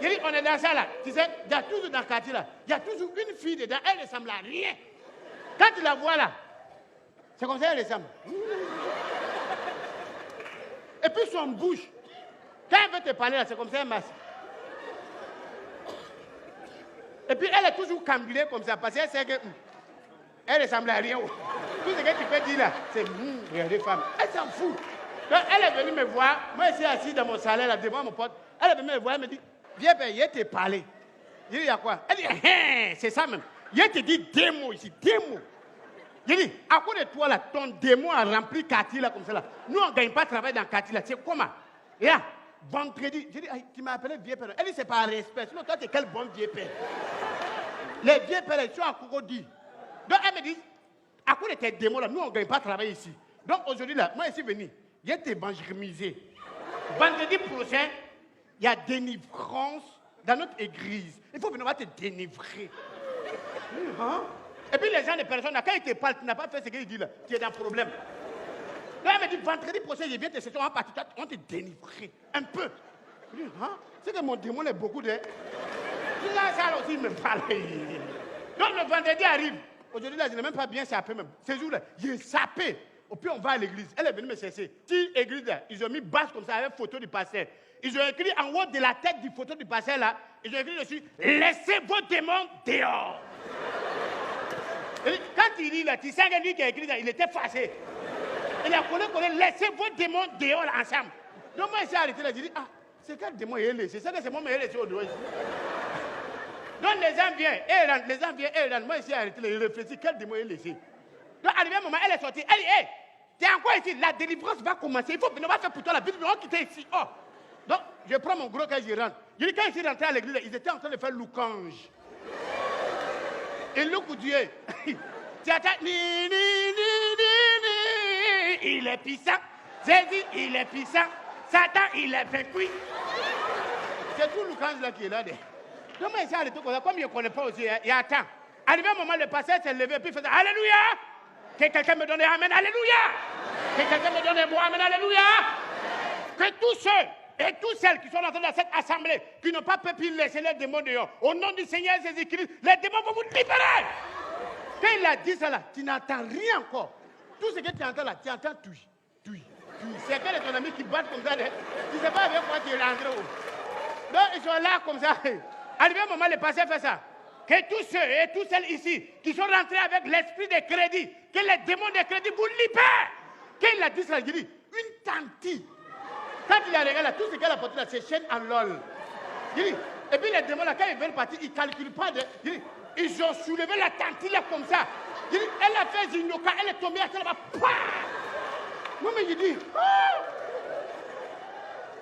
J'ai dit, on est dans ça là. Tu sais, il y a toujours dans le quartier là, il y a toujours une fille dedans, elle ne ressemble à rien. Quand tu la vois là, c'est comme ça elle ressemble. Et puis son bouche, quand elle veut te parler là, c'est comme ça elle masse. Et puis elle est toujours cambrée comme ça, parce qu'elle sait que elle ressemble à rien. Tout ce que tu peux dire là, c'est regardez femme. Elle s'en fout. Donc elle est venue me voir, moi je suis assis dans mon salon là, devant mon pote. Elle est venue me voir, elle me dit, viens payer, je t'ai parlé. Je dis, il y a quoi? Elle dit, c'est ça même. Je te dis des mots ici, des mots. Je dis, à cause de toi là, ton démon a rempli quartier là comme ça là. Nous on ne gagne pas travail dans le quartier là, c'est comment? Et là, vendredi, je dis, tu m'as appelé vieux père. Elle dit, c'est par respect. Sinon toi, tu es quel bon vieux père? Les vieux pères, ils sont à Cocody. Donc elle me dit, à cause de tes démons là, nous on ne gagne pas travail ici. Donc aujourd'hui là, moi je suis venu, je t'ai évangélisé. Vendredi prochain, il y a délivrance dans notre église. Il faut venir te délivrer. Et puis les gens, les personnes, quand ils te parlent, tu n'as pas fait ce qu'ils disent là, tu es dans le problème. Donc elle me dit, vendredi prochain, je viens te chercher, on va te délivrer. Un peu. Je dis, c'est que mon démon est beaucoup de... Là, ça aussi, il me parle. Donc le vendredi arrive. Aujourd'hui, là, je n'ai même pas bien sapé même. Ce jour-là, j'ai sapé. Et puis on va à l'église. Elle est venue me chercher. Petite église là, ils ont mis bâche comme ça avec photo du pasteur. Ils ont écrit en haut de la tête du photo du pasteur là, ils ont écrit dessus, laissez vos démons dehors. Et quand il dit là, tu sais que lui qui a écrit là, il était fâché. Il a collé, laissez vos démons dehors là, ensemble. Donc moi, j'ai arrêté là, j'ai dit, c'est quel démon il est laissé? C'est ça que c'est moi qui l'ai laissé au doigt ici. Donc les gens viennent, et rentrent. Moi, j'ai arrêté là, il réfléchit, quel démon il est laissé? Donc arrivé un moment, elle est sortie, elle dit, hey, t'es encore ici, la délivrance va commencer, il faut venir, on va faire pour toi la Bible, on va quitter ici. Oh. Donc je prends mon gros quand je rentre. Je dis, quand je suis rentré à l'église, ils étaient en train de faire louange. Et loup Dieu. Il est puissant. Jésus, il est puissant. Satan, il est vaincu. C'est tout louange là qui est là. Donc moi, j'ai arrêté comme ça, comme je ne connais pas aussi, il y a un temps. Arrivé un moment, le pasteur s'est levé, puis il faisait Alléluia. Que quelqu'un me donne Amen, Alléluia. Que quelqu'un me donne un mot, Amen, Alléluia. Que tous ceux et toutes celles qui sont entrés dans cette assemblée, qui n'ont pas pu laisser les démons dehors, au nom du Seigneur Jésus-Christ, les démons vont vous libérer. Quand il a dit ça là, tu n'entends rien encore. Tout ce que tu entends là, tu entends tout. C'est que ton ami qui bat comme ça, tu ne sais pas avec quoi tu es rentré. Donc ils sont là comme ça. Arrivé un moment, le pasteur fait ça. Que tous ceux et toutes celles ici qui sont rentrés avec l'esprit de crédit, que les démons de crédit vous libèrent. Quand il a dit ça, il dit, une tantine. Quand il a regardé là, tout ce qu'elle a porté là, c'est chaîne en lol. Il dit, et puis les démons là, quand ils veulent partir, ils ne calculent pas. Ils ont soulevé la tantine là comme ça. Il dit, elle a fait Zinyoka, elle est tombée à terre là-bas. Moi, mais je dis,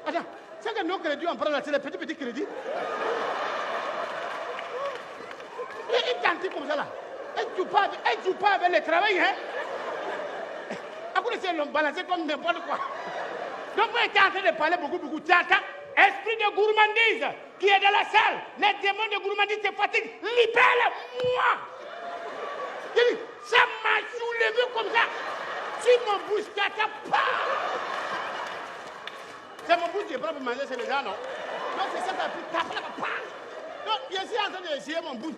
attends, c'est que nos crédits, on prend là, c'est les petits crédits. Et une tantine comme ça là. Elle ne joue pas avec le travail, hein. Après, c'est l'homme balancé comme n'importe quoi. Donc, moi, j'étais en train de parler beaucoup. Tu entends, esprit de gourmandise qui est dans la salle. Les démons de gourmandise te fatiguent. Libère-le-moi. Il dit, ça m'a soulevé comme ça. Sur mon bouche, tu attends pas. C'est mon bouche qui est prêt pour manger, c'est les gens, non? Donc, c'est ça qui a pris. Tape là-bas, pas. Donc, je suis en train d'essayer mon bouche.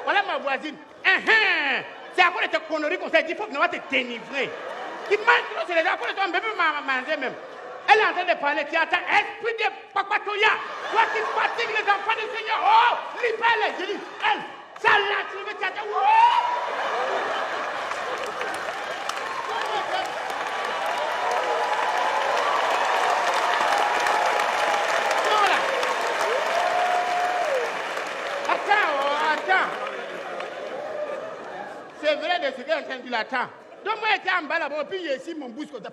Voilà ma voisine. C'est à cause de tes conneries comme ça. Il faut que nous va te délivrer. Tu manges, c'est les gens, quand on bébé manger même. Elle est en train de parler, tu attends, esprit de papatoya, toi qui fatigues les enfants du Seigneur, oh, libère-les, je dis, elle, ça l'a trouvé, tu attends, oh. Attends. C'est vrai de ce qu'elle est en train de dire, attends. Donc moi, j'étais en bas là-bas, puis j'ai ici mon bouche comme ça.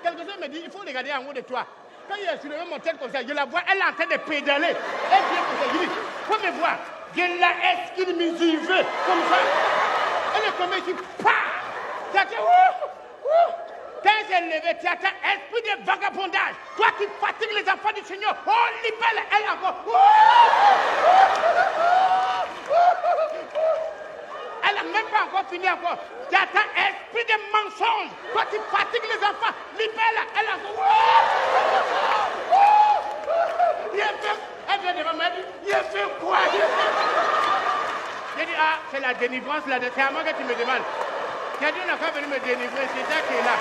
Quelque chose me dit, il faut regarder en haut de toi. Quand il a soulevé mon tête comme ça, je la vois, elle est en train de pédaler. Elle vient comme ça, je dis, faut me voir. Je la esquilmisive comme ça. Elle est tombée ici, pah. Quand elle s'est levée, tu attends, esprit de vagabondage. Toi qui fatigues les enfants du Seigneur, oh, libère elle encore. Elle n'a même pas encore fini encore. Tu attends, esprit de mensonge. Toi qui fatigues les enfants, libère elle encore. Elle vient devant moi, il dit, il a fait quoi? J'ai dit, ah, c'est la délivrance là, c'est à moi que tu me demandes. Tu as dit, on n'a pas venu me délivrer, c'est ça qui est là.